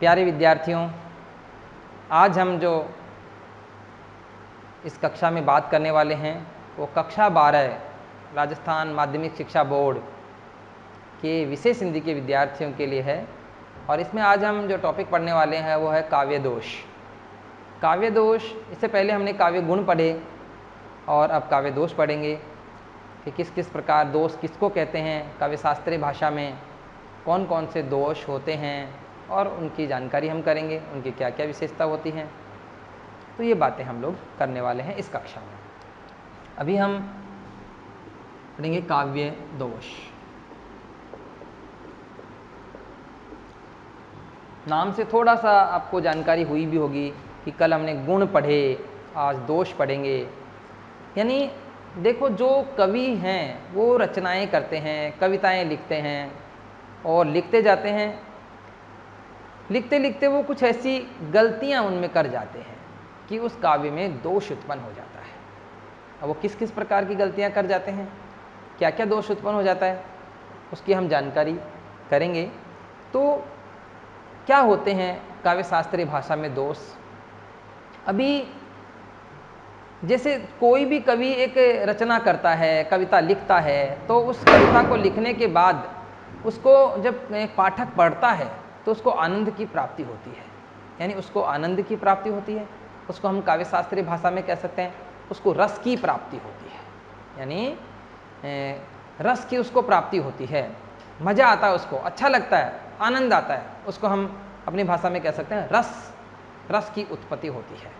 प्यारे विद्यार्थियों, आज हम जो इस कक्षा में बात करने वाले हैं वो कक्षा 12 राजस्थान माध्यमिक शिक्षा बोर्ड के विशेष हिंदी के विद्यार्थियों के लिए है। और इसमें आज हम जो टॉपिक पढ़ने वाले हैं वो है काव्य दोष। काव्य दोष, इससे पहले हमने काव्य गुण पढ़े और अब काव्य दोष पढ़ेंगे कि किस किस प्रकार दोष किसको कहते हैं, काव्य शास्त्रीय भाषा में कौन कौन से दोष होते हैं और उनकी जानकारी हम करेंगे, उनकी क्या क्या विशेषता होती हैं। तो ये बातें हम लोग करने वाले हैं इस कक्षा में। अभी हम पढ़ेंगे काव्य दोष। नाम से थोड़ा सा आपको जानकारी हुई भी होगी कि कल हमने गुण पढ़े, आज दोष पढ़ेंगे। यानी देखो, जो कवि हैं वो रचनाएं करते हैं, कविताएं लिखते हैं और लिखते जाते हैं। लिखते लिखते वो कुछ ऐसी गलतियां उनमें कर जाते हैं कि उस काव्य में दोष उत्पन्न हो जाता है। अब वो किस किस प्रकार की गलतियां कर जाते हैं, क्या क्या दोष उत्पन्न हो जाता है, उसकी हम जानकारी करेंगे। तो क्या होते हैं काव्य शास्त्रीय भाषा में दोष। अभी जैसे कोई भी कवि एक रचना करता है, कविता लिखता है, तो उस कविता को लिखने के बाद उसको जब पाठक पढ़ता है तो उसको आनंद की प्राप्ति होती है। यानी उसको आनंद की प्राप्ति होती है, उसको हम काव्य शास्त्रीय भाषा में कह सकते हैं उसको रस की प्राप्ति होती है। यानी रस की उसको प्राप्ति होती है, मज़ा आता है, उसको अच्छा लगता है, आनंद आता है, उसको हम अपनी भाषा में कह सकते हैं रस की उत्पत्ति होती है।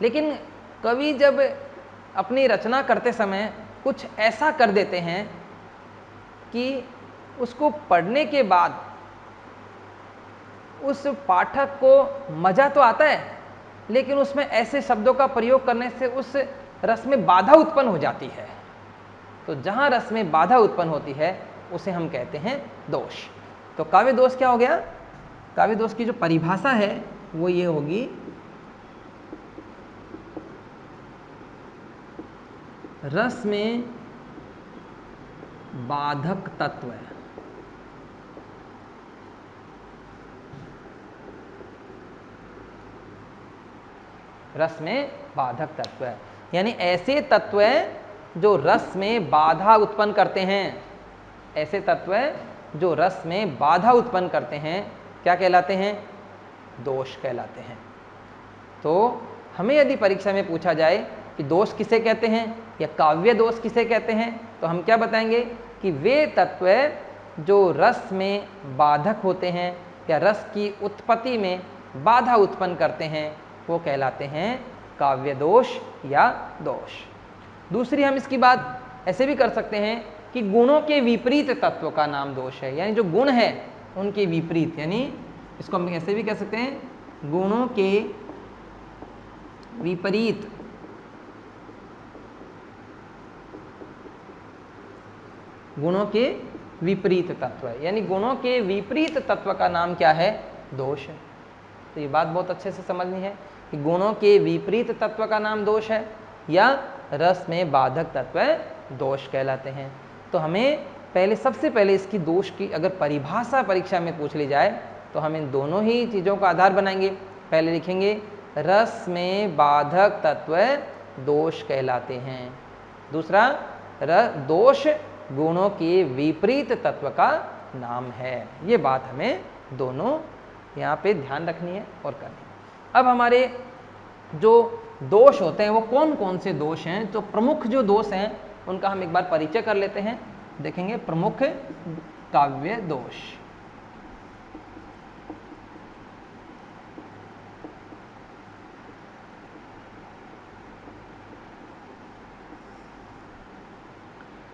लेकिन कवि जब अपनी रचना करते समय कुछ ऐसा कर देते हैं कि उसको पढ़ने के बाद उस पाठक को मज़ा तो आता है, लेकिन उसमें ऐसे शब्दों का प्रयोग करने से उस रस में बाधा उत्पन्न हो जाती है। तो जहाँ रस में बाधा उत्पन्न होती है उसे हम कहते हैं दोष। तो काव्य दोष क्या हो गया? काव्य दोष की जो परिभाषा है वो ये होगी, रस में बाधक तत्व। रस में बाधक तत्व, यानी ऐसे तत्व जो रस में बाधा उत्पन्न करते हैं। ऐसे तत्व जो रस में बाधा उत्पन्न करते हैं क्या कहलाते हैं? दोष कहलाते हैं। तो हमें यदि परीक्षा में पूछा जाए कि दोष किसे कहते हैं या काव्य दोष किसे कहते हैं, तो हम क्या बताएंगे कि वे तत्व जो रस में बाधक होते हैं या रस की उत्पत्ति में बाधा उत्पन्न करते हैं वो कहलाते हैं काव्य दोष या दोष। दूसरी हम इसकी बात ऐसे भी कर सकते हैं कि गुणों के विपरीत तत्व का नाम दोष है। यानी जो गुण है उनके विपरीत, यानी इसको हम ऐसे भी कह सकते हैं गुणों के विपरीत तत्व है। यानी गुणों के विपरीत तत्व का नाम क्या है? दोष है। तो ये बात बहुत अच्छे से समझनी है कि गुणों के विपरीत तत्व का नाम दोष है या रस में बाधक तत्व दोष कहलाते हैं। तो हमें सबसे पहले इसकी दोष की अगर परिभाषा परीक्षा में पूछ ली जाए तो हम इन दोनों ही चीज़ों का आधार बनाएंगे। पहले लिखेंगे रस में बाधक तत्व दोष कहलाते हैं। दूसरा, दोष गुणों के विपरीत तत्व का नाम है। ये बात हमें दोनों यहाँ पे ध्यान रखनी है और करनी है। अब हमारे जो दोष होते हैं वो कौन कौन से दोष हैं, तो प्रमुख जो दोष हैं उनका हम एक बार परिचय कर लेते हैं। देखेंगे प्रमुख काव्य दोष।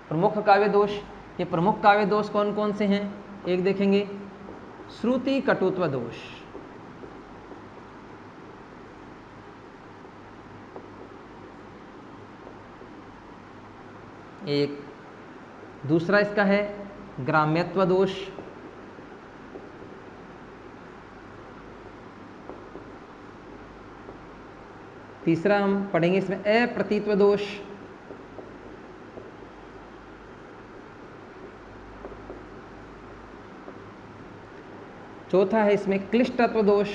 प्रमुख काव्य दोष, ये प्रमुख काव्य दोष कौन कौन से हैं? एक देखेंगे श्रुति कटुत्व दोष, एक दूसरा इसका है ग्राम्यत्व दोष, तीसरा हम पढ़ेंगे इसमें अप्रतीत्व दोष, चौथा है इसमें क्लिष्टत्व दोष।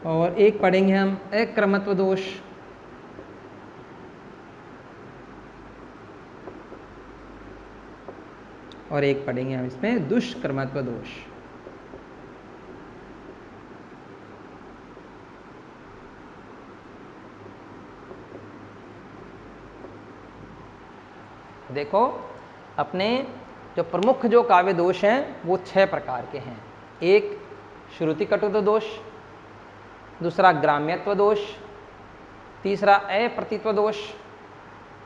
और एक पढ़ेंगे हम अक्रमत्व दोष। और एक पढ़ेंगे हम इसमें दुष्कर्मत्व दोष। देखो, अपने जो प्रमुख जो काव्य दोष हैं वो 6 प्रकार के हैं। एक श्रुति कटुत्व दोष, दूसरा ग्राम्यत्व दोष, तीसरा अप्रतीत्व दोष,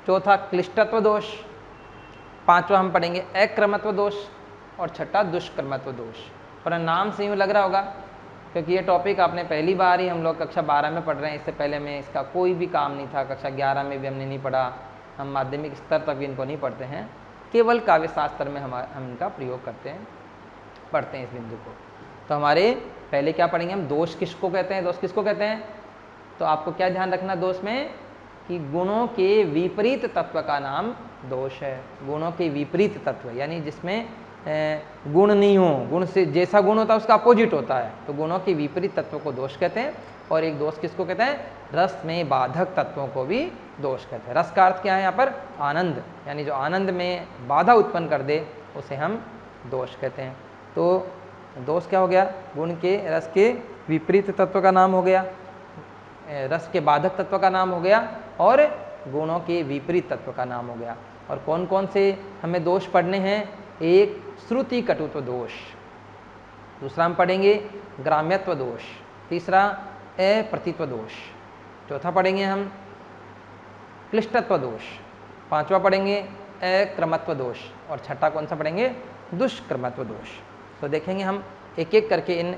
चौथा क्लिष्टत्व दोष, पांचवा हम पढ़ेंगे अक्रमत्व दोष और छठा दुष्कर्मत्व दोष। पर नाम से यूँ लग रहा होगा क्योंकि ये टॉपिक आपने पहली बार ही हम लोग कक्षा 12 में पढ़ रहे हैं। इससे पहले में इसका कोई भी काम नहीं था, कक्षा 11 में भी हमने नहीं पढ़ा, हम माध्यमिक स्तर तक भी इनको नहीं पढ़ते हैं, केवल काव्य शास्त्र में हम इनका प्रयोग करते हैं, पढ़ते हैं इस बिंदु को। तो हमारे पहले क्या पढ़ेंगे हम, दोष किसको कहते हैं, दोष किसको कहते हैं। तो आपको क्या ध्यान रखना दोष में कि गुणों के विपरीत तत्व का नाम दोष है। गुणों के विपरीत तत्व यानी जिसमें गुण नहीं हो, गुण से जैसा गुण होता है उसका अपोजिट होता है, तो गुणों के विपरीत तत्व को दोष कहते हैं। और एक दोष किसको कहते हैं, रस में बाधक तत्वों को भी दोष कहते हैं। रस का अर्थ क्या है यहाँ पर, आनंद, यानी जो आनंद में बाधा उत्पन्न कर दे उसे हम दोष कहते हैं। तो दोष क्या हो गया, गुण के रस के विपरीत तत्व का नाम हो गया, रस के बाधक तत्व का नाम हो गया और गुणों के विपरीत तत्व का नाम हो गया। और कौन कौन से हमें दोष पढ़ने हैं, एक श्रुति कटुत्व दोष, दूसरा हम पढ़ेंगे ग्राम्यत्व दोष, तीसरा अप्रतीत्व दोष, चौथा पढ़ेंगे हम क्लिष्टत्व दोष, पांचवा पढ़ेंगे अक्रमत्व दोष और छठा कौन सा पढ़ेंगे, दुष्कर्मत्व दोष। तो देखेंगे हम एक एक करके इन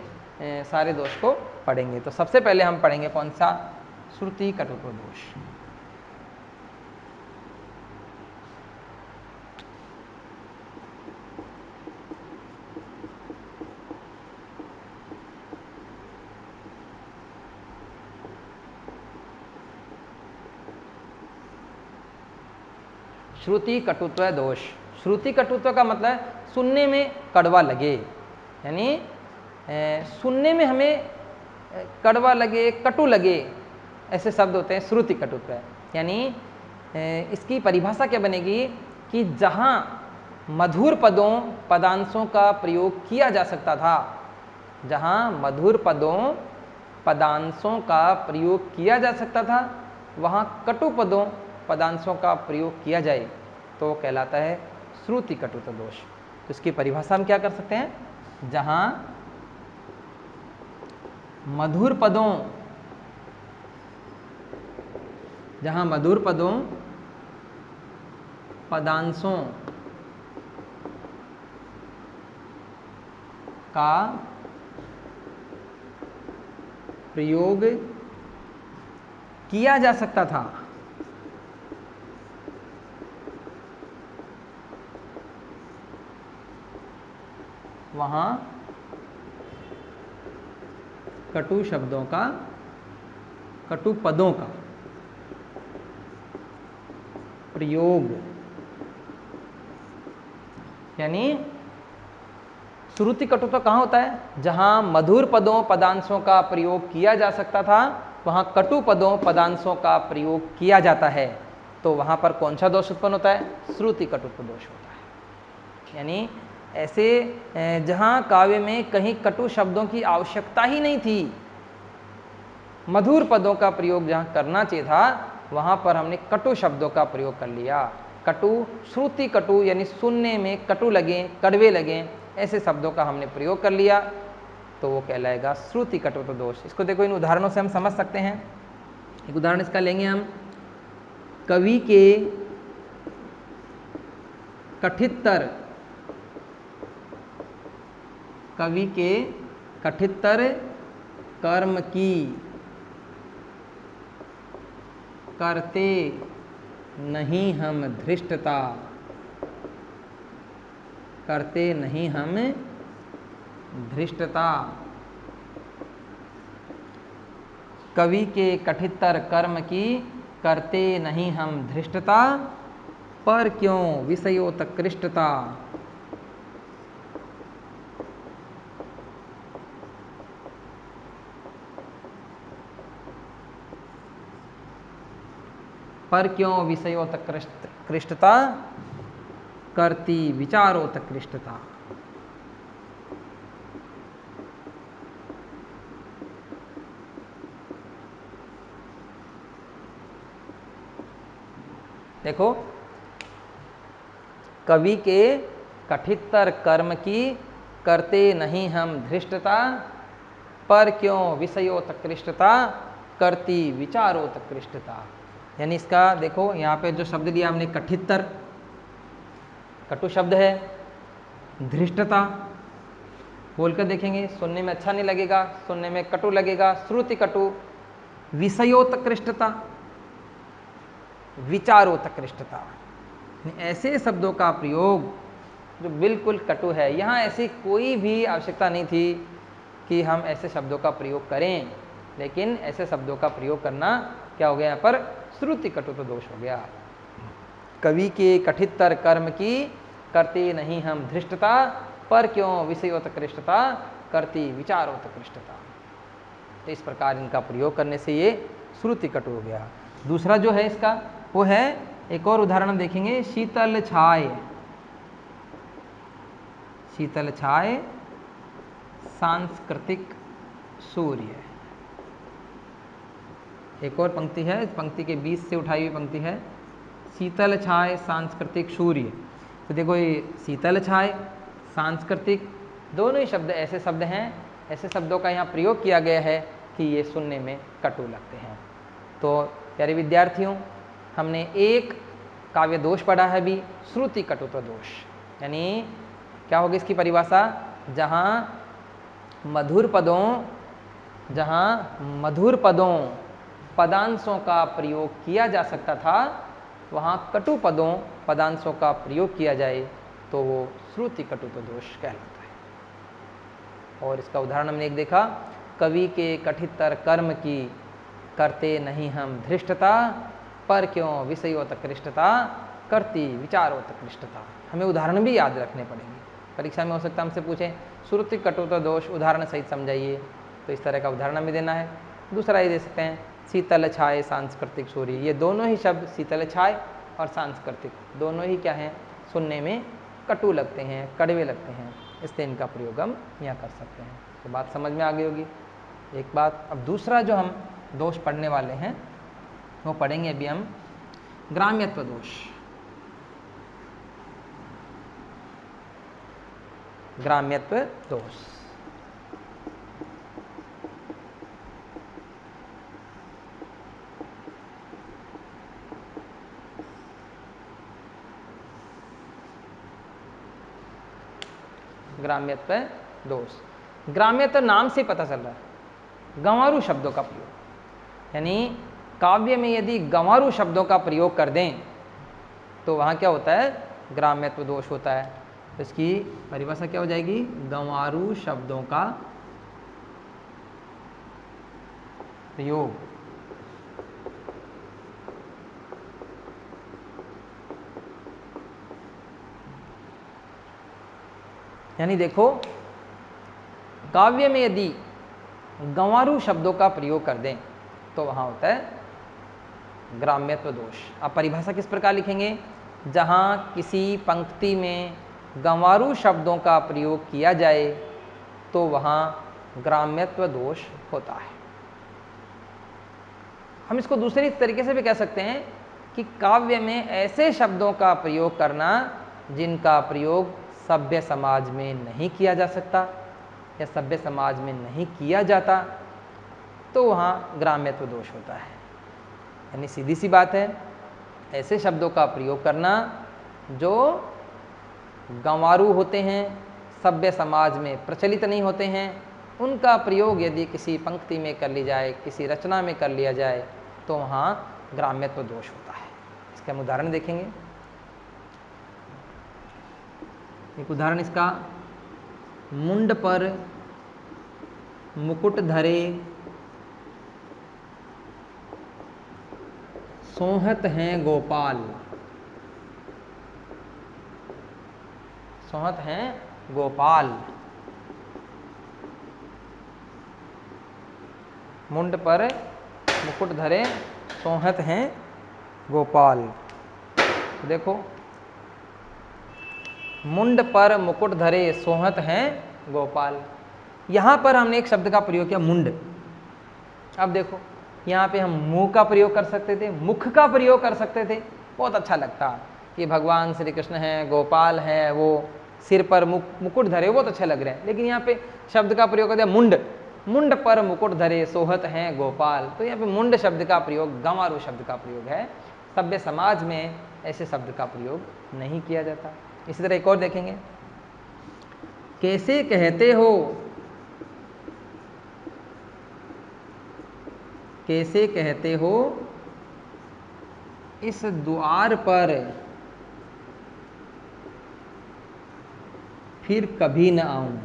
सारे दोष को पढ़ेंगे। तो सबसे पहले हम पढ़ेंगे कौन सा, श्रुति कटुत्व दोष। श्रुति कटुत्व दोष। श्रुति कटुत्व का मतलब है सुनने में कड़वा लगे, यानी सुनने में हमें कड़वा लगे, कटु लगे, ऐसे शब्द होते हैं श्रुति कटुत्व। यानी इसकी परिभाषा क्या बनेगी कि जहाँ मधुर पदों पदांशों का प्रयोग किया जा सकता था, जहाँ मधुर पदों पदांशों का प्रयोग किया जा सकता था वहाँ कटु पदों पदांशों का प्रयोग किया जाए तो वो कहलाता है श्रुति कटुत्व दोष। तो इसकी परिभाषा हम क्या कर सकते हैं, जहाँ मधुर पदों पदांशों का प्रयोग किया जा सकता था, वहाँ कटु शब्दों का, कटु पदों का प्रयोग, यानी श्रुति कटुत्व कहाँ होता है, जहाँ मधुर पदों पदांशों का प्रयोग किया जा सकता था वहाँ कटु पदों पदांशों का प्रयोग किया जाता है, तो वहाँ पर कौन सा दोष उत्पन्न होता है, श्रुति कटुत्व दोष होता है। यानी ऐसे जहाँ काव्य में कहीं कटु शब्दों की आवश्यकता ही नहीं थी, मधुर पदों का प्रयोग जहाँ करना चाहिए था वहाँ पर हमने कटु शब्दों का प्रयोग कर लिया। कटु, श्रुति कटु यानी सुनने में कटु लगे, कड़वे लगे, ऐसे शब्दों का हमने प्रयोग कर लिया तो वो कहलाएगा श्रुति कटुत्व दोष। इसको देखो इन उदाहरणों से हम समझ सकते हैं। एक उदाहरण इसका लेंगे हम, कवि के कठित्तर, कवि के कठित्तर कर्म की करते नहीं हम धृष्टता, करते नहीं हम धृष्टता। कवि के कठित्तर कर्म की करते नहीं हम धृष्टता, पर क्यों विषयोत्कृष्टता। पर क्यों विषयोत्कृष्टता, करती विचारोत्कृष्टता। देखो, कवि के कठितर कर्म की करते नहीं हम धृष्टता, पर क्यों विषयोत्कृष्टता, करती विचारोत्कृष्टता। यानी इसका देखो यहाँ पे जो शब्द लिया हमने कठितर, कटु शब्द है। धृष्टता बोलकर देखेंगे, सुनने में अच्छा नहीं लगेगा, सुनने में कटु लगेगा, श्रुति कटु। विषयोत्कृष्टता, विचारोत्कृष्टता, ऐसे शब्दों का प्रयोग जो बिल्कुल कटु है। यहाँ ऐसी कोई भी आवश्यकता नहीं थी कि हम ऐसे शब्दों का प्रयोग करें, लेकिन ऐसे शब्दों का प्रयोग करना क्या हो गया, यहाँ पर श्रुति कटुत्व दोष हो गया। कवि के कठितर कर्म की करते नहीं हम धृष्टता, पर क्यों विषयोत्कृष्टता, करती विचारोत्कृष्टता। तो इस प्रकार इनका प्रयोग करने से ये श्रुति कटु हो गया। दूसरा जो है इसका वो है, एक और उदाहरण देखेंगे, शीतल छाय। शीतल छाय सांस्कृतिक सूर्य। एक और पंक्ति है, इस पंक्ति के बीच से उठाई हुई पंक्ति है, शीतल छाय सांस्कृतिक सूर्य। तो देखो ये शीतल छाय, सांस्कृतिक, दोनों ही शब्द ऐसे शब्द हैं, ऐसे शब्दों का यहाँ प्रयोग किया गया है कि ये सुनने में कटु लगते हैं। तो प्यारे विद्यार्थियों, हमने एक काव्य दोष पढ़ा है अभी, श्रुति कटुत्व दोष। यानी क्या होगी इसकी परिभाषा, जहाँ मधुर पदों पदांशों का प्रयोग किया जा सकता था, वहाँ कटु पदों पदांशों का प्रयोग किया जाए तो वो श्रुति कटुत्व दोष कहलाता है। और इसका उदाहरण हमने एक देखा, कवि के कठितर कर्म की करते नहीं हम धृष्टता, पर क्यों विषयोत्कृष्टता, करती विचारोत्कृष्टता। हमें उदाहरण भी याद रखने पड़ेंगे, परीक्षा में हो सकता है हमसे पूछें श्रुति कटुत्व दोष उदाहरण सहित समझाइए, तो इस तरह का उदाहरण हमें देना है। दूसरा ये दे सकते हैं, शीतल छाय सांस्कृतिक सूर्य। ये दोनों ही शब्द शीतल छाय और सांस्कृतिक दोनों ही क्या हैं, सुनने में कटु लगते हैं, कड़वे लगते हैं, इसलिए इनका प्रयोग हम यहाँ कर सकते हैं। तो बात समझ में आ गई होगी एक बात। अब दूसरा जो हम दोष पढ़ने वाले हैं वो पढ़ेंगे अभी हम, ग्राम्यत्व दोष। ग्राम्यत्व दोष, ग्राम्यत्व दोष। ग्राम्यत्व नाम से पता चल रहा है, गंवारू शब्दों का प्रयोग। यानी काव्य में यदि गंवारू शब्दों का प्रयोग कर दें तो वहाँ क्या होता है, ग्राम्यत्व दोष होता है। तो इसकी परिभाषा क्या हो जाएगी, गंवारू शब्दों का प्रयोग। यानी देखो, काव्य में यदि गंवारू शब्दों का प्रयोग कर दें तो वहाँ होता है ग्राम्यत्व दोष। अब परिभाषा किस प्रकार लिखेंगे, जहाँ किसी पंक्ति में गंवारू शब्दों का प्रयोग किया जाए तो वहाँ ग्राम्यत्व दोष होता है। हम इसको दूसरे तरीके से भी कह सकते हैं कि काव्य में ऐसे शब्दों का प्रयोग करना जिनका प्रयोग सभ्य समाज में नहीं किया जा सकता या सभ्य समाज में नहीं किया जाता, तो वहाँ ग्राम्यत्व दोष होता है। यानी सीधी सी बात है, ऐसे शब्दों का प्रयोग करना जो गंवारू होते हैं, सभ्य समाज में प्रचलित नहीं होते हैं, उनका प्रयोग यदि किसी पंक्ति में कर ली जाए, किसी रचना में कर लिया जाए तो वहाँ ग्राम्यत्व दोष होता है। इसके हम उदाहरण देखेंगे। एक उदाहरण इसका, मुंड पर मुकुट धरे सोहत हैं गोपाल, सोहत हैं गोपाल। मुंड पर मुकुट धरे सोहत हैं गोपाल। तो देखो, मुंड पर मुकुट धरे सोहत हैं गोपाल, यहां पर हमने एक शब्द का प्रयोग किया मुंड। अब देखो, यहाँ पे हम मुंह का प्रयोग कर सकते थे, मुख का प्रयोग कर सकते थे, बहुत अच्छा लगता कि भगवान श्री कृष्ण हैं, गोपाल हैं, वो सिर पर मुकुट धरे, बहुत अच्छे लग रहे हैं। लेकिन यहाँ पे शब्द का प्रयोग कर दिया मुंड, मुंड पर मुकुट धरे सोहत हैं गोपाल। तो यहाँ पे मुंड शब्द का प्रयोग गंवारू शब्द का प्रयोग है। सभ्य समाज में ऐसे शब्द का प्रयोग नहीं किया जाता। इसी तरह एक और देखेंगे, कैसे कहते हो, कैसे कहते हो इस द्वार पर फिर कभी न आऊं।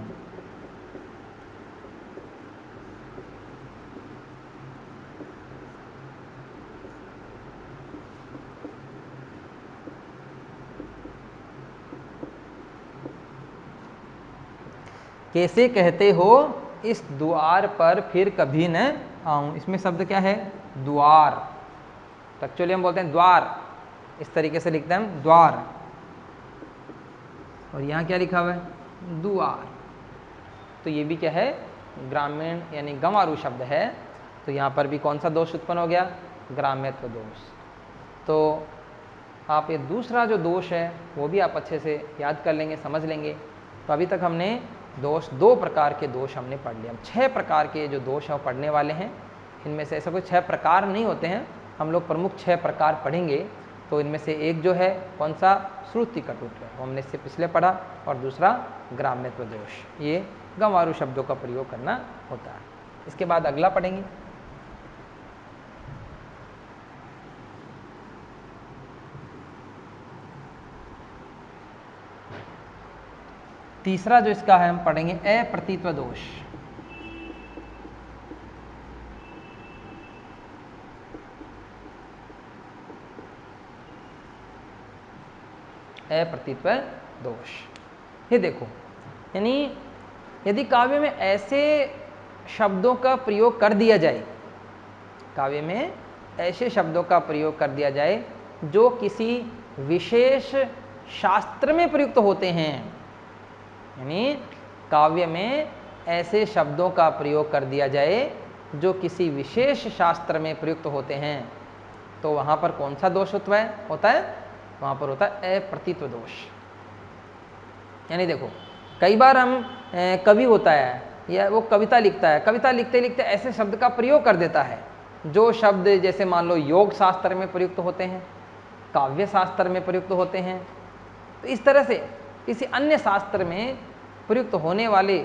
कैसे कहते हो इस द्वार पर फिर कभी न आऊं। इसमें शब्द क्या है, द्वार। तो एक्चुअली हम बोलते हैं द्वार, इस तरीके से लिखते हैं हम द्वार, और यहाँ क्या लिखा हुआ है, द्वार। तो ये भी क्या है, ग्रामीण यानी गंवारू शब्द है। तो यहाँ पर भी कौन सा दोष उत्पन्न हो गया, ग्राम्यत्व दोष। तो आप ये दूसरा जो दोष है वो भी आप अच्छे से याद कर लेंगे, समझ लेंगे। तो अभी तक हमने दोष, 2 प्रकार के दोष हमने पढ़ लिए। हम 6 प्रकार के जो दोष हैं वो पढ़ने वाले हैं। इनमें से ऐसा कोई 6 प्रकार नहीं होते हैं, हम लोग प्रमुख 6 प्रकार पढ़ेंगे। तो इनमें से एक जो है कौन सा, श्रुति कटुत्व है, वो हमने इससे पिछले पढ़ा। और दूसरा ग्राम्यत्व दोष, ये गंवारू शब्दों का प्रयोग करना होता है। इसके बाद अगला पढ़ेंगे, तीसरा जो इसका है हम पढ़ेंगे अप्रतीत्व दोष। अप्रतीत्व दोष, ये देखो, यानी यदि काव्य में ऐसे शब्दों का प्रयोग कर दिया जाए, काव्य में ऐसे शब्दों का प्रयोग कर दिया जाए जो किसी विशेष शास्त्र में प्रयुक्त होते हैं, यानी काव्य में ऐसे शब्दों का प्रयोग कर दिया जाए जो किसी विशेष शास्त्र में प्रयुक्त होते हैं, तो वहाँ पर कौन सा दोष होता है, वहाँ पर होता है अप्रतीत्व दोष। यानी देखो, कई बार हम कवि होता है या वो कविता लिखता है, कविता लिखते लिखते ऐसे शब्द का प्रयोग कर देता है जो शब्द जैसे मान लो योग शास्त्र में प्रयुक्त होते हैं, काव्य शास्त्र में प्रयुक्त होते हैं। तो इस तरह से किसी अन्य शास्त्र में प्रयुक्त होने वाले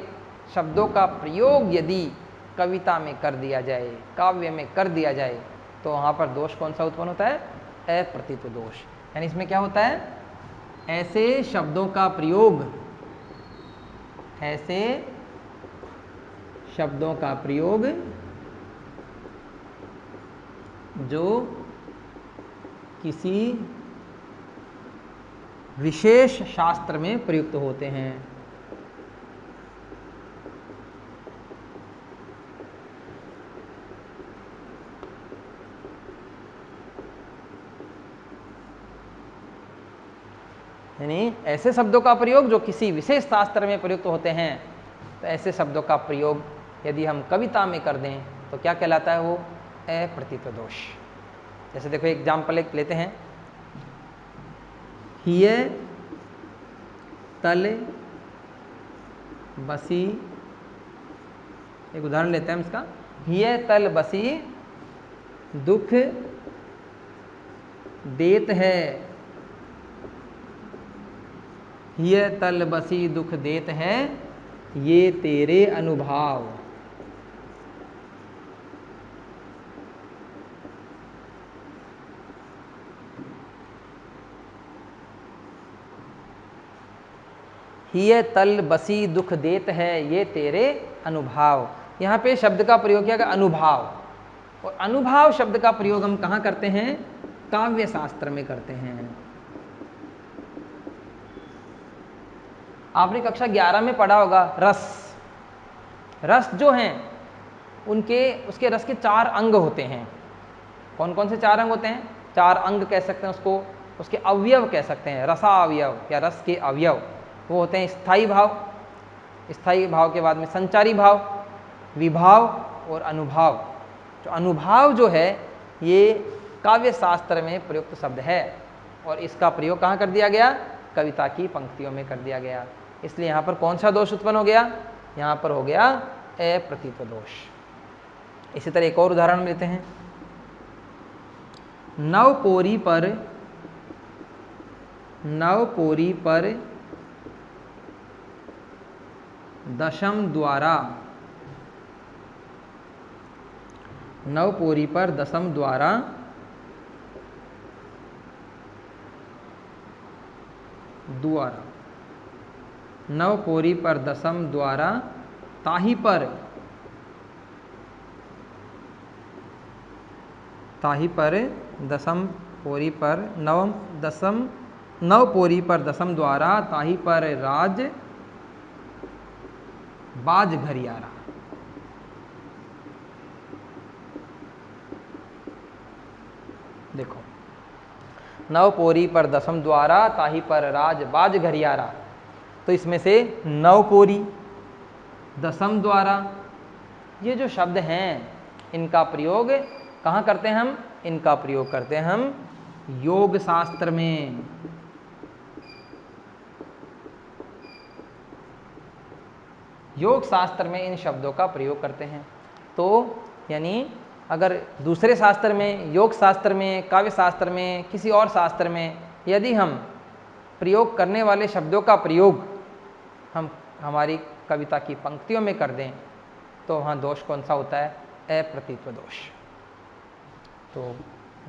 शब्दों का प्रयोग यदि कविता में कर दिया जाए, काव्य में कर दिया जाए, तो वहाँ पर दोष कौन सा उत्पन्न होता है, अप्रतीत्व दोष। यानी इसमें क्या होता है, ऐसे शब्दों का प्रयोग, ऐसे शब्दों का प्रयोग जो किसी विशेष शास्त्र में प्रयुक्त होते हैं। यानी ऐसे शब्दों का प्रयोग जो किसी विशेष शास्त्र में प्रयुक्त होते हैं, तो ऐसे शब्दों का प्रयोग यदि हम कविता में कर दें तो क्या कहलाता है, वो अप्रतीत्व दोष। जैसे देखो एग्जाम्पल एक लेते हैं, हिय तल बसी, एक उदाहरण लेते हैं हम इसका, हिय तल बसी दुख देत है, हिय तल बसी दुख देत है, ये तेरे अनुभाव। हिय तल बसी दुख देत है, ये तेरे अनुभाव। यहाँ पे शब्द का प्रयोग किया गया अनुभाव, और अनुभाव शब्द का प्रयोग हम कहाँ करते हैं, काव्य शास्त्र में करते हैं। आपने कक्षा 11 में पढ़ा होगा रस। रस जो हैं उसके रस के 4 अंग होते हैं। कौन कौन से 4 अंग होते हैं? 4 अंग कह सकते हैं उसको, उसके अवयव कह सकते हैं, रसा अवयव या रस के अवयव। वो होते हैं स्थायी भाव, स्थायी भाव के बाद में संचारी भाव, विभाव और अनुभाव। जो अनुभाव जो है ये काव्य शास्त्र में प्रयुक्त शब्द है और इसका प्रयोग कहाँ कर दिया गया? कविता की पंक्तियों में कर दिया गया। इसलिए यहाँ पर कौन सा दोष उत्पन्न हो गया? यहाँ पर हो गया अप्रतीत्व दोष। इसी तरह एक और उदाहरण लेते हैं। नवपोरी पर दशम द्वारा, नवपोरी पर दशम द्वारा नवपोरी पर दशम द्वारा ताही पर दशम पोरी पर नवपोरी पर दशम द्वारा ताही पर राज बाज घरियारा। देखो, नवपोरी पर दशम द्वारा ताही पर राज बाज घरियारा, तो इसमें से नवपोरी, दशम द्वारा, ये जो शब्द हैं इनका प्रयोग कहाँ करते हैं हम? इनका प्रयोग करते हैं हम योग शास्त्र में। योग शास्त्र में इन शब्दों का प्रयोग करते हैं। तो यानी अगर दूसरे शास्त्र में, योग शास्त्र में, काव्य शास्त्र में, किसी और शास्त्र में यदि हम प्रयोग करने वाले शब्दों का प्रयोग हम हमारी कविता की पंक्तियों में कर दें तो वहाँ दोष कौन सा होता है? अप्रतीत्व दोष। तो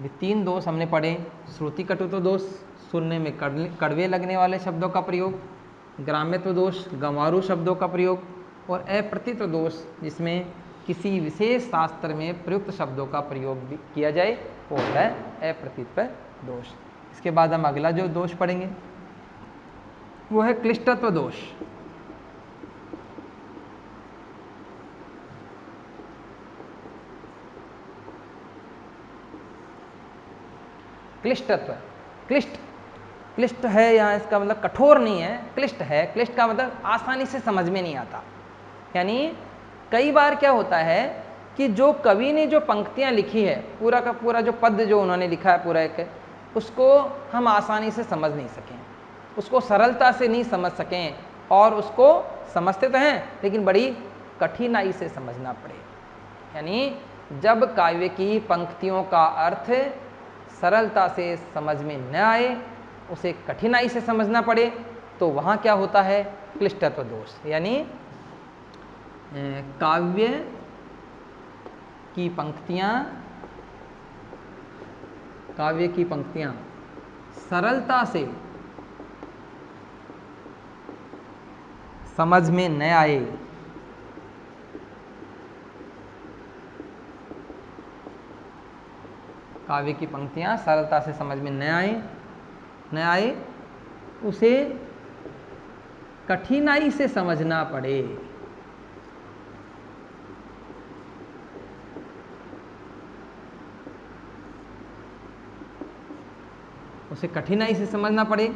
ये 3 दोष हमने पढ़े। श्रुति कटुत्व दोष, सुनने में कड़वे लगने वाले शब्दों का प्रयोग, ग्राम्यत्व दोष, गंवारू शब्दों का प्रयोग, और अप्रतीत्व दोष जिसमें किसी विशेष शास्त्र में प्रयुक्त शब्दों का प्रयोग भी किया जाए, वो होता है अप्रतीत्व दोष। इसके बाद हम अगला जो दोष पढ़ेंगे वो है क्लिष्टत्व दोष। क्लिष्टत्व, क्लिष्ट है यहाँ, इसका मतलब कठोर नहीं है, क्लिष्ट है। क्लिष्ट का मतलब आसानी से समझ में नहीं आता। यानी कई बार क्या होता है कि जो कवि ने जो पंक्तियाँ लिखी है, पूरा का पूरा जो पद जो उन्होंने लिखा है पूरा एक, उसको हम आसानी से समझ नहीं सकें, उसको सरलता से नहीं समझ सकें, और उसको समझते तो हैं लेकिन बड़ी कठिनाई से समझना पड़े। यानी जब काव्य की पंक्तियों का अर्थ सरलता से समझ में न आए, उसे कठिनाई से समझना पड़े, तो वहाँ क्या होता है? क्लिष्टत्व दोष। यानी काव्य की पंक्तियाँ सरलता से समझ में न आए, काव्य की पंक्तियाँ सरलता से समझ में न आए, उसे कठिनाई से समझना पड़े। उसे कठिनाई से समझना पड़े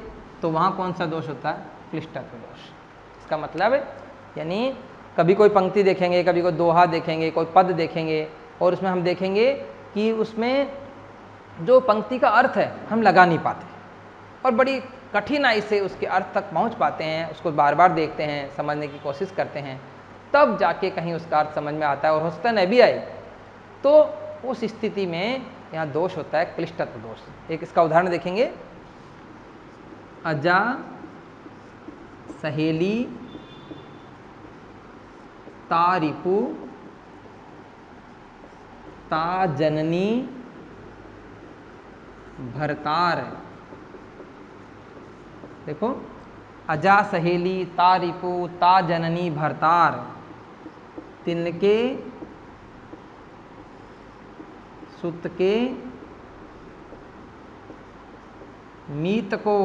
तो वहाँ कौन सा दोष होता है? क्लिष्टत्व दोष। इसका मतलब यानी कभी कोई पंक्ति देखेंगे, कभी कोई दोहा देखेंगे, कोई पद देखेंगे, और उसमें हम देखेंगे कि उसमें जो पंक्ति का अर्थ है हम लगा नहीं पाते और बड़ी कठिनाई से उसके अर्थ तक पहुंच पाते हैं, उसको बार बार देखते हैं, समझने की कोशिश करते हैं, तब जाके कहीं उसका अर्थ समझ में आता है, और हो सकता न भी आए। तो उस स्थिति में यहाँ दोष होता है क्लिष्टत्व दोष। एक इसका उदाहरण देखेंगे। अजा सहेली ता रिपु ता जननी भरतार। देखो, अजा सहेली ता रिपु ता जननी भरतार, तिनके सुत के मीत को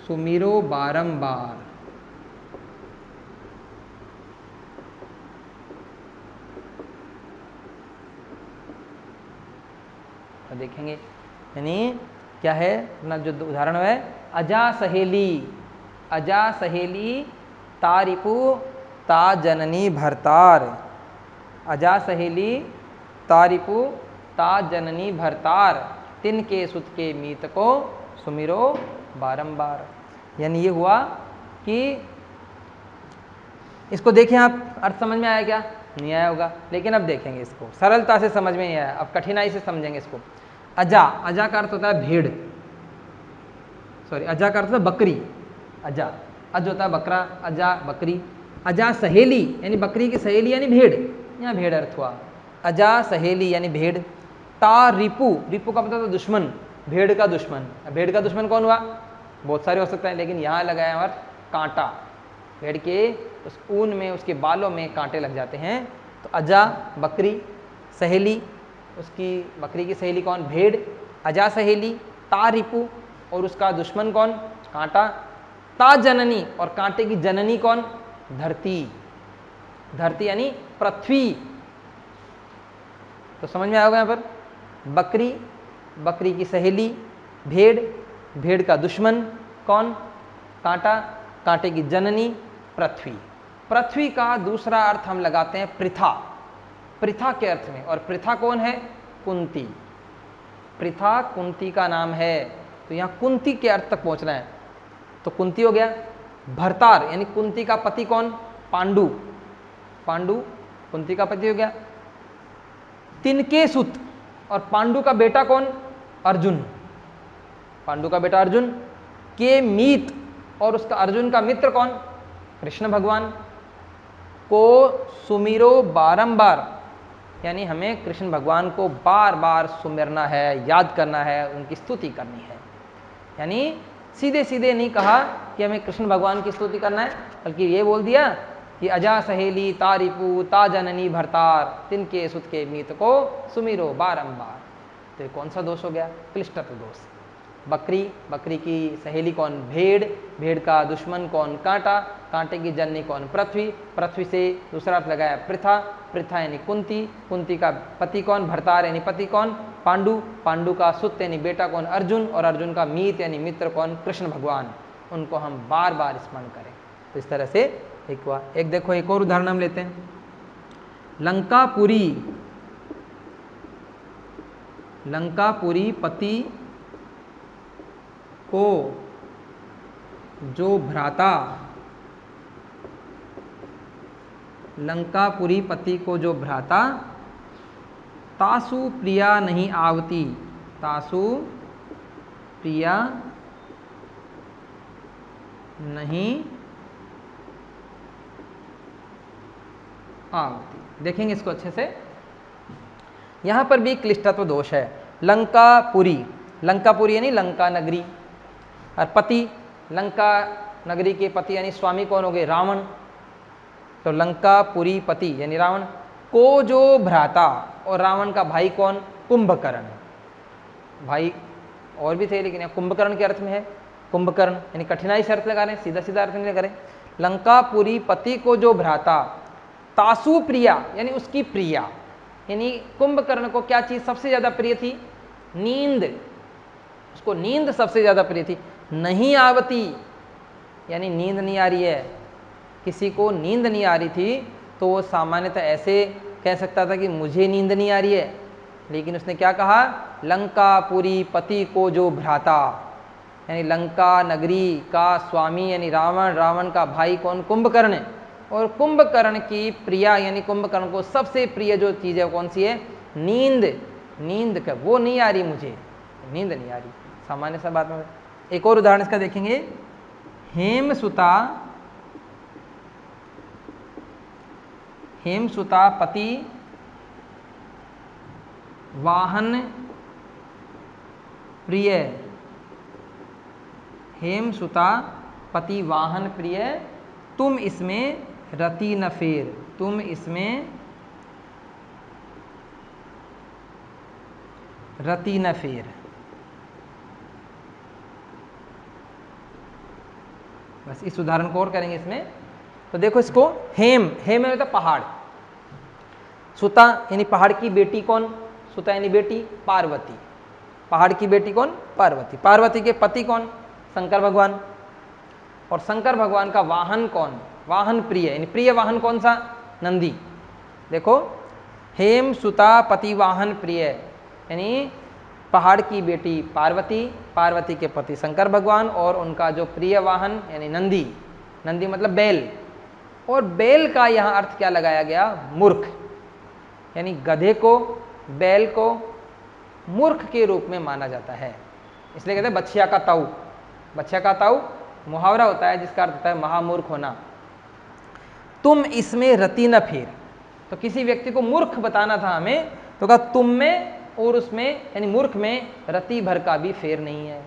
सुमिरो बारंबार। तो देखेंगे यानी क्या है अपना जो उदाहरण है, अजा सहेली, अजा सहेली तारिपु ता जननी भरतार। अजा सहेली तारिपु ता जननी भरतार, तिन के सुत के मीत को सुमिरो बारंबार। यानी ये हुआ कि इसको देखें आप, अर्थ समझ में आया क्या? नहीं आया होगा, लेकिन अब देखेंगे इसको, सरलता से समझ में नहीं आया, अब कठिनाई से समझेंगे इसको। अजा, अजा का अर्थ होता है भेड़, सॉरी अजा का अर्थ होता है बकरी, अजा, अज होता है बकरा, अजा बकरी। अजा सहेली यानी बकरी की सहेली यानी भेड़, यहाँ भेड़ अर्थ हुआ। अजा सहेली यानी भेड़। ता रिपु, रिपु का मतलब दुश्मन, भेड़ का दुश्मन। भेड़ का दुश्मन कौन हुआ? बहुत सारे हो सकते हैं, लेकिन यहाँ लगाया और कांटा, भेड़ के उस ऊन में, उसके बालों में कांटे लग जाते हैं। तो अजा बकरी, सहेली उसकी, बकरी की सहेली कौन? भेड़। अजा सहेली, ता रिपु और उसका दुश्मन कौन? कांटा। ता जननी और कांटे की जननी कौन? धरती, धरती यानी पृथ्वी। तो समझ में आएगा यहाँ पर, बकरी, बकरी की सहेली, भेड़, भेड़ का दुश्मन कौन? कांटा, कांटे की जननी पृथ्वी। पृथ्वी का दूसरा अर्थ हम लगाते हैं पृथा, पृथा के अर्थ में। और पृथा कौन है? कुंती। पृथा कुंती का नाम है। तो यहाँ कुंती के अर्थ तक पहुंचना है। तो कुंती हो गया। भरतार यानी कुंती का पति कौन? पांडु, पांडु कुंती का पति हो गया। तिनके सुत और पांडु का बेटा कौन? अर्जुन, पांडु का बेटा अर्जुन। के मीत और उसका अर्जुन का मित्र कौन? कृष्ण भगवान। को सुमिरो बारंबार यानी हमें कृष्ण भगवान को बार बार सुमिरना है, याद करना है, उनकी स्तुति करनी है। यानी सीधे सीधे नहीं कहा कि हमें कृष्ण भगवान की स्तुति करना है, बल्कि ये बोल दिया कि अजा सहेली तारिपु ता जननी भरतार, तिनके सुत के मीत को सुमिरो बारंबार। तो कौन सा दोष हो गया? क्लिष्टत्व दोष। बकरी, बकरी की सहेली कौन? भेड़, भेड़ का दुश्मन कौन? कांटा, कांटे की जननी कौन? पृथ्वी, पृथ्वी से दूसरा अर्थ लगाया पृथा, पृथा यानी कुंती, कुंती का पति कौन? भरतार यानी पति कौन? पांडु, पांडु का सुत यानी बेटा कौन? अर्जुन, और अर्जुन का मीत यानी मित्र कौन? कृष्ण भगवान। उनको हम बार बार स्मरण करें। तो इस तरह से एक हुआ। एक देखो एक और उदाहरण हम लेते हैं, लंकापुरी, लंकापुरी पति को जो भ्राता, लंकापुरी पति को जो भ्राता, तासु प्रिया नहीं आवती, तासु प्रिया नहीं आवती। देखेंगे इसको अच्छे से। यहां पर भी क्लिष्टत्व दोष है। लंकापुरी, लंकापुरी यानी लंका नगरी, और पति, लंका नगरी के पति यानी स्वामी कौन हो गए? रावण। तो लंकापुरी पति यानी रावण। को जो भ्राता, और रावण का भाई कौन? कुंभकर्ण। भाई और भी थे, लेकिन यहाँ कुंभकर्ण के अर्थ में है। कुंभकर्ण यानी कठिनाई से अर्थ लगा रहे हैं, सीधा सीधा अर्थ नहीं लगा रहे। लंकापुरी पति को जो भ्राता, तासु प्रिया यानी उसकी प्रिया, यानी कुंभकर्ण को क्या चीज सबसे ज्यादा प्रिय थी? नींद, उसको नींद सबसे ज्यादा प्रिय थी। नहीं आवती यानी नींद नहीं आ रही है। किसी को नींद नहीं आ रही थी तो वो सामान्यतः ऐसे कह सकता था कि मुझे नींद नहीं आ रही है, लेकिन उसने क्या कहा? लंकापुरी पति को जो भ्राता, यानी लंका नगरी का स्वामी यानी रावण, रावण का भाई कौन? कुंभकर्ण। और कुंभकर्ण की प्रिया यानी कुंभकर्ण को सबसे प्रिय जो चीज है कौन सी है? नींद। नींद का वो नहीं आ रही, मुझे नींद नहीं आ रही, सामान्य सा बात में। एक और उदाहरण इसका देखेंगे, हेमसुता, हेमसुता पति वाहन प्रिय, हेमसुता पति वाहन प्रिय, तुम इसमें रति न फेर, तुम इसमें रति न फेर। बस इस उदाहरण को और करेंगे इसमें। तो देखो इसको, हेम, हेम है मतलब पहाड़, सुता यानी पहाड़ की बेटी कौन, सुता यानी बेटी, पार्वती, पहाड़ की बेटी कौन, पार्वती, पार्वती के पति कौन, शंकर भगवान, और शंकर भगवान का वाहन कौन, वाहन प्रिय, यानी प्रिय वाहन कौन सा, नंदी। देखो, हेम सुता पति वाहन प्रिय, यानी पहाड़ की बेटी पार्वती, पार्वती के पति शंकर भगवान, और उनका जो प्रिय वाहन यानी नंदी, नंदी मतलब बैल, और बैल का यहाँ अर्थ क्या लगाया गया, मूर्ख, यानी गधे को, बैल को मूर्ख के रूप में माना जाता है, इसलिए कहते हैं बछिया का ताऊ। बछिया का ताऊ मुहावरा होता है जिसका अर्थ होता है महामूर्ख होना। तुम इसमें रति न फेर, तो किसी व्यक्ति को मूर्ख बताना था हमें, तो कहा तुम में और उसमें यानी मूर्ख में रति भर का भी फेर नहीं है।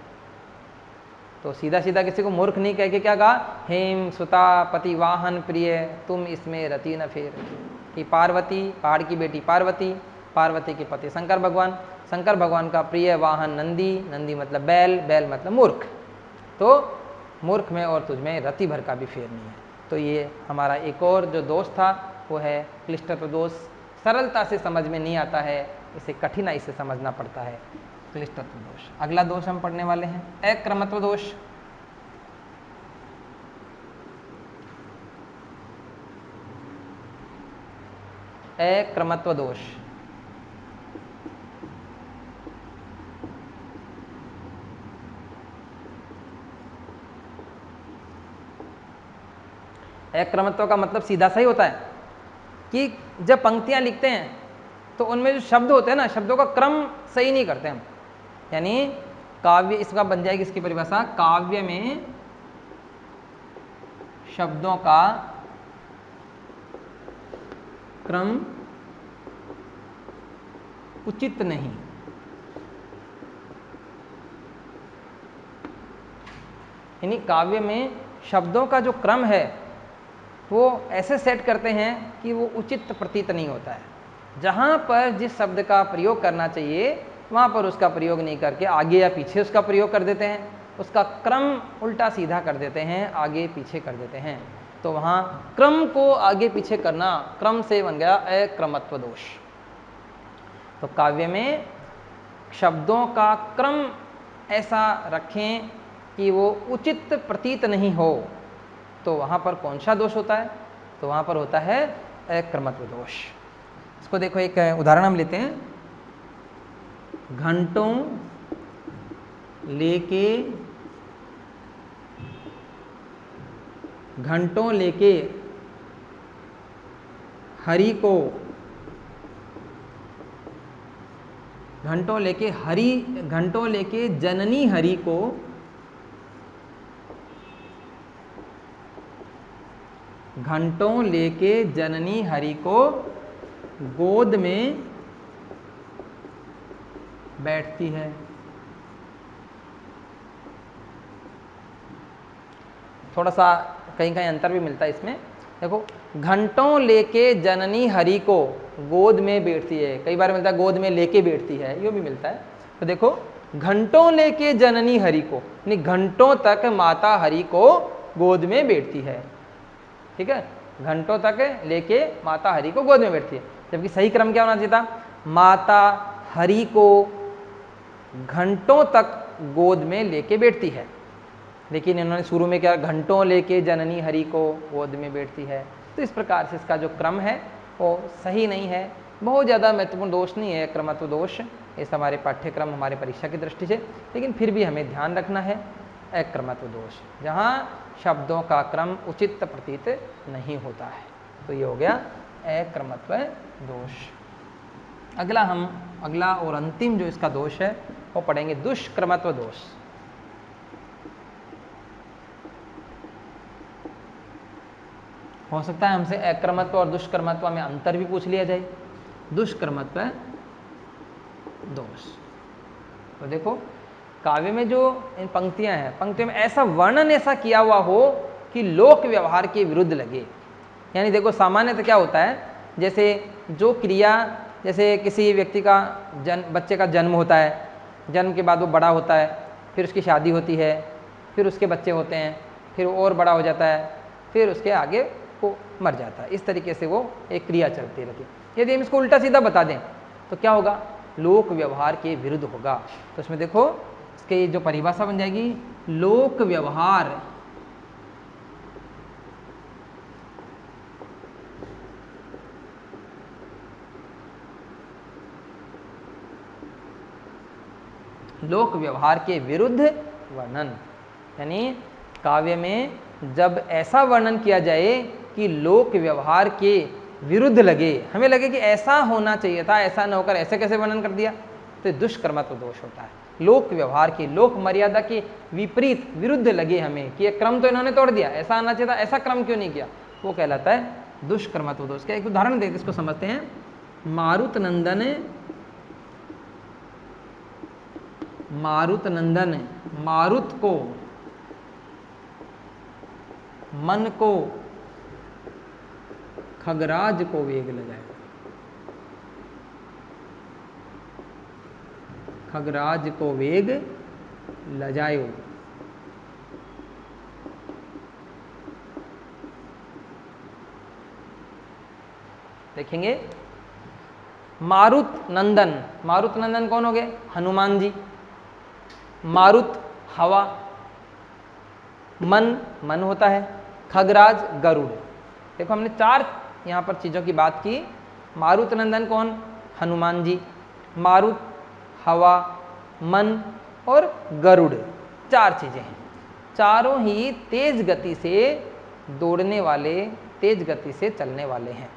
तो सीधा सीधा किसी को मूर्ख नहीं कह के क्या कहा, हेम सुता पति वाहन प्रिय, तुम इसमें रति न फेर, कि पार्वती, पहाड़ की बेटी पार्वती, पार्वती के पति शंकर भगवान, शंकर भगवान का प्रिय वाहन नंदी, नंदी मतलब बैल, बैल मतलब मूर्ख, तो मूर्ख में और तुझ में रति भर का भी फेर नहीं है। तो ये हमारा एक और जो दोष था वो है क्लिष्टत्व दोष। सरलता से समझ में नहीं आता है, इसे कठिनाई से समझना पड़ता है, क्लिष्टत्व दोष। अगला दोष हम पढ़ने वाले हैं अक्रमत्व दोष। अक्रमत्व दोष, अक्रमत्व का मतलब सीधा सा ही होता है कि जब पंक्तियां लिखते हैं तो उनमें जो शब्द होते हैं ना, शब्दों का क्रम सही नहीं करते हम। यानी काव्य, इसका बन जाएगी इसकी परिभाषा, काव्य में शब्दों का क्रम उचित नहीं। यानी काव्य में शब्दों का जो क्रम है वो ऐसे सेट करते हैं कि वो उचित प्रतीत नहीं होता है। जहाँ पर जिस शब्द का प्रयोग करना चाहिए वहाँ पर उसका प्रयोग नहीं करके आगे या पीछे उसका प्रयोग कर देते हैं, उसका क्रम उल्टा सीधा कर देते हैं, आगे पीछे कर देते हैं। तो वहाँ क्रम को आगे पीछे करना, क्रम से बन गया अक्रमत्व दोष। तो काव्य में शब्दों का क्रम ऐसा रखें कि वो उचित प्रतीत नहीं हो, तो वहाँ पर कौन सा दोष होता है, तो वहाँ पर होता है अक्रमत्व दोष। इसको देखो, एक उदाहरण हम लेते हैं। घंटों लेके हरि को, घंटों लेके जननी हरि को घंटों लेके जननी हरि को गोद में बैठती है। थोड़ा सा कहीं कहीं अंतर भी मिलता है इसमें। देखो, घंटों लेके जननी हरि को गोद में बैठती है, कई बार मिलता है गोद में लेके बैठती है, ये भी मिलता है। तो देखो, घंटों लेके जननी हरि को, यानी घंटों तक माता हरि को गोद में बैठती है। ठीक है, घंटों तक लेके माता हरि को गोद में बैठती है, जबकि सही क्रम क्या होना चाहिए था, माता हरि को घंटों तक गोद में लेके बैठती है, लेकिन इन्होंने शुरू में क्या, घंटों लेके जननी हरि को गोद में बैठती है। तो इस प्रकार से इसका जो क्रम है वो सही नहीं है। बहुत ज़्यादा महत्वपूर्ण दोष नहीं है क्रमत्व दोष इस हमारे पाठ्यक्रम, हमारे परीक्षा की दृष्टि से, लेकिन फिर भी हमें ध्यान रखना है अक्रमत्व दोष, जहाँ शब्दों का क्रम उचित प्रतीत नहीं होता है। तो ये हो गया अक्रमत्व दोष। अगला और अंतिम जो इसका दोष है वो पढ़ेंगे दुष्क्रमत्व दोष। हो सकता है हमसे अक्रमत्व और दुष्कर्मत्व में अंतर भी पूछ लिया जाए। दुष्कर्मत्व दोष, तो देखो काव्य में जो इन पंक्तियां हैं, पंक्तियों में ऐसा वर्णन ऐसा किया हुआ हो कि लोक व्यवहार के विरुद्ध लगे। यानी देखो, सामान्यतः क्या होता है, जैसे जो क्रिया जैसे किसी व्यक्ति का बच्चे का जन्म होता है, जन्म के बाद वो बड़ा होता है, फिर उसकी शादी होती है, फिर उसके बच्चे होते हैं, फिर वो और बड़ा हो जाता है, फिर उसके आगे वो मर जाता है। इस तरीके से वो एक क्रिया चलती रहती है। यदि हम इसको उल्टा सीधा बता दें तो क्या होगा, लोक व्यवहार के विरुद्ध होगा। तो इसमें देखो इसकी जो परिभाषा बन जाएगी, लोक व्यवहार लोक व्यवहार के विरुद्ध वर्णन। यानी काव्य में जब ऐसा वर्णन किया जाए कि लोक व्यवहार के विरुद्ध लगे, हमें लगे कि ऐसा होना चाहिए था, ऐसा न होकर ऐसे कैसे वर्णन कर दिया, तो दुष्कर्मत्व दोष होता है। लोक व्यवहार के, लोक मर्यादा के विपरीत, विरुद्ध लगे हमें कि ये क्रम तो इन्होंने तोड़ दिया, ऐसा आना चाहिए था, ऐसा क्रम क्यों नहीं किया, वो कहलाता है दुष्कर्मत्व दोष। क्या एक उदाहरण देते इसको समझते हैं। मारुत नंदन मारुत को, मन को, खगराज को वेग लगाए। खगराज को वेग लजायो। देखेंगे मारुत नंदन कौन हो गए, हनुमान जी। मारुत हवा, मन होता है, खगराज गरुड़। देखो हमने 4 यहाँ पर चीज़ों की बात की। मारुत नंदन कौन, हनुमान जी। मारुत, हवा, मन और गरुड़, 4 चीज़ें हैं। चारों ही तेज गति से दौड़ने वाले, तेज गति से चलने वाले हैं।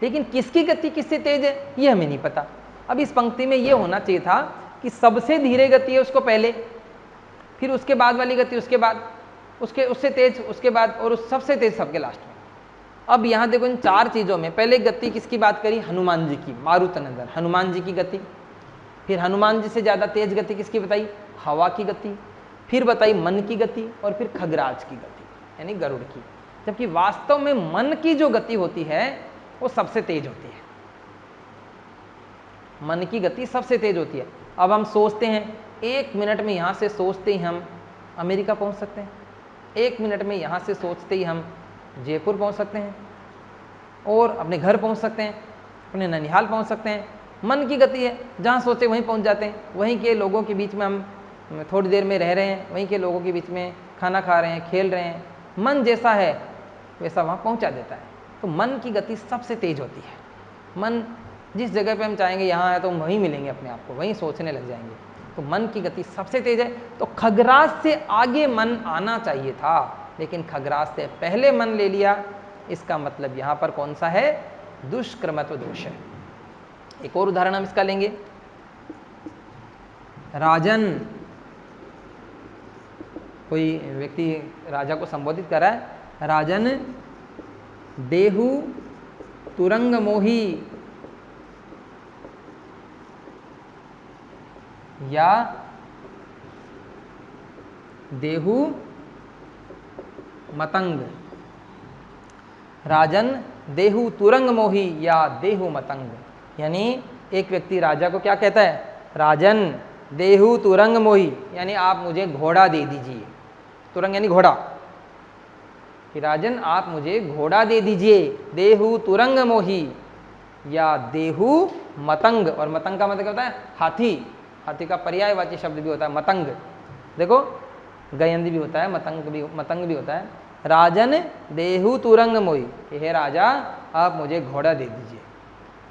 लेकिन किसकी गति किससे तेज है ये हमें नहीं पता। अब इस पंक्ति में ये होना चाहिए था कि सबसे धीरे गति है उसको पहले, फिर उसके बाद वाली गति उसके बाद, उससे तेज उसके बाद, और उस सबसे तेज सबके लास्ट में। अब यहाँ देखो इन 4 चीज़ों में पहले गति किसकी बात करी, हनुमान जी की, मारुत नंदन हनुमान जी की गति। फिर हनुमान जी से ज़्यादा तेज गति किसकी बताई, हवा की गति। फिर बताई मन की गति, और फिर खगराज की गति यानी गरुड़ की। जबकि वास्तव में मन की जो गति होती है वो सबसे तेज होती है। मन की गति सबसे तेज होती है। अब हम सोचते हैं 1 मिनट में यहाँ से सोचते ही हम अमेरिका पहुँच सकते हैं, 1 मिनट में यहाँ से सोचते ही हम जयपुर पहुँच सकते हैं, और अपने घर पहुँच सकते हैं, अपने ननिहाल पहुँच सकते हैं। मन की गति है, जहाँ सोचे वहीं पहुँच जाते हैं। वहीं के लोगों के बीच में हम थोड़ी देर में रह रहे हैं, वहीं के लोगों के बीच में खाना खा रहे हैं, खेल रहे हैं। मन जैसा है वैसा वहाँ पहुँचा देता है। तो मन की गति सबसे तेज होती है। मन जिस जगह पे हम चाहेंगे यहाँ है तो हम वहीं मिलेंगे अपने आप को, वहीं सोचने लग जाएंगे। तो मन की गति सबसे तेज है। तो खगराज से आगे मन आना चाहिए था, लेकिन खगराज से पहले मन ले लिया। इसका मतलब यहाँ पर कौन सा है, दुष्कर्मत्व दोष है। एक और उदाहरण हम इसका लेंगे। राजन, कोई व्यक्ति राजा को संबोधित कर रहा है, राजन देहु तुरंग मोही या देहु मतंग। राजन देहु तुरंग मोही या देहु मतंग। यानी एक व्यक्ति राजा को क्या कहता है, राजन देहु तुरंग मोही, यानी आप मुझे घोड़ा दे दीजिए। तुरंग यानी घोड़ा, कि राजन आप मुझे घोड़ा दे दीजिए। देहु तुरंग मोही या देहु मतंग। और मतंग का मतलब क्या होता है, हाथी। हाथी का पर्यायवाची शब्द भी होता है मतंग। देखो गयंद भी होता है, मतंग भी होता है। राजन देहु तुरंग मोही, कि हे राजा आप मुझे घोड़ा दे दीजिए।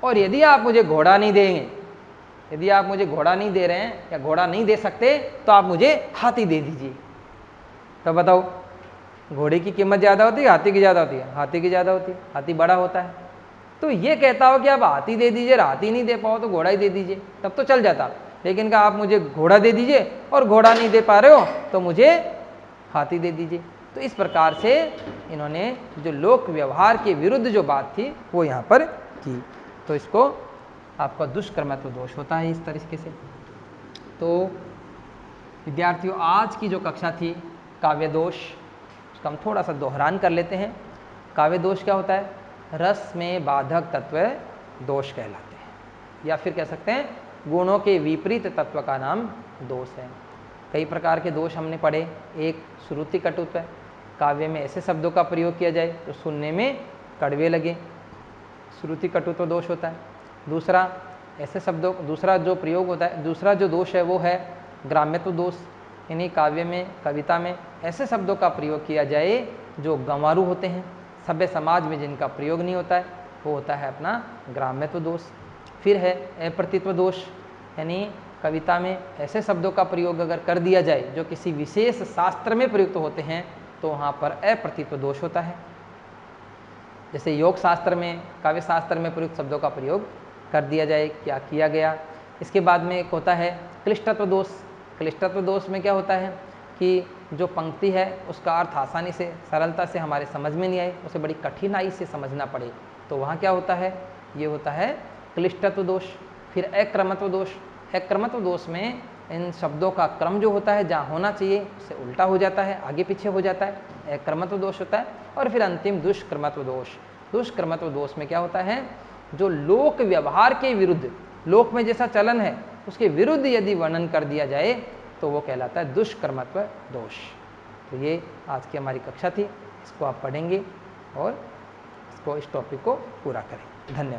और यदि आप मुझे घोड़ा नहीं देंगे, यदि आप मुझे घोड़ा नहीं दे रहे हैं या घोड़ा नहीं दे सकते, तो आप मुझे हाथी दे दीजिए। तो बताओ घोड़े की कीमत ज़्यादा होती है, हाथी की ज़्यादा होती है? हाथी की ज़्यादा होती है, हाथी बड़ा होता है। तो ये कहता हो कि आप हाथी दे दीजिए, हाथी नहीं दे पाओ तो घोड़ा ही दे दीजिए, तब तो चल जाता। लेकिन कहा आप मुझे घोड़ा दे दीजिए और घोड़ा नहीं दे पा रहे हो तो मुझे हाथी दे दीजिए। तो इस प्रकार से इन्होंने जो लोक व्यवहार के विरुद्ध जो बात थी वो यहाँ पर की। तो इसको आपका दुष्कर्मत्व दोष होता है इस तरीके से। तो विद्यार्थियों आज की जो कक्षा थी काव्य दोष, उसका हम थोड़ा सा दोहरान कर लेते हैं। काव्य दोष क्या होता है, रस में बाधक तत्व दोष कहलाते हैं, या फिर कह सकते हैं गुणों के विपरीत तत्व का नाम दोष है। कई प्रकार के दोष हमने पढ़े। एक श्रुति कटुत्व है, काव्य में ऐसे शब्दों का प्रयोग किया जाए जो सुनने में कड़वे लगे, श्रुति कटुत्व दोष होता है। दूसरा ऐसे शब्दों, दूसरा जो प्रयोग होता है, दूसरा जो दोष है वो है ग्राम्यत्व दोष, यानी काव्य में, कविता में ऐसे शब्दों का प्रयोग किया जाए जो गंवारू होते हैं, सभ्य समाज में जिनका प्रयोग नहीं होता है, वो होता है अपना ग्राम्यत्व दोष। फिर है अप्रतित्व दोष, यानी कविता में ऐसे शब्दों का प्रयोग अगर कर दिया जाए जो किसी विशेष शास्त्र में प्रयुक्त होते हैं तो वहाँ पर अप्रतित्व दोष होता है। जैसे योग शास्त्र में, काव्य शास्त्र में प्रयुक्त शब्दों का प्रयोग कर दिया जाए, क्या किया गया। इसके बाद में एक होता है क्लिष्टत्व दोष। क्लिष्टत्व दोष में क्या होता है कि जो पंक्ति है उसका अर्थ आसानी से, सरलता से हमारे समझ में नहीं आए, उसे बड़ी कठिनाई से समझना पड़े, तो वहाँ क्या होता है, ये होता है क्लिष्टत्व दोष। फिर अक्रमत्व दोष। अक्रमत्व दोष में इन शब्दों का क्रम जो होता है जहाँ होना चाहिए उससे उल्टा हो जाता है, आगे पीछे हो जाता है, अक्रमत्व दोष होता है। और फिर अंतिम दुष्क्रमत्व दोष। दुष्क्रमत्व दोष में क्या होता है, जो लोक व्यवहार के विरुद्ध, लोक में जैसा चलन है उसके विरुद्ध यदि वर्णन कर दिया जाए तो वो कहलाता है दुष्क्रमत्व दोष। तो ये आज की हमारी कक्षा थी, इसको आप पढ़ेंगे और इसको, इस टॉपिक को पूरा करें। धन्यवाद।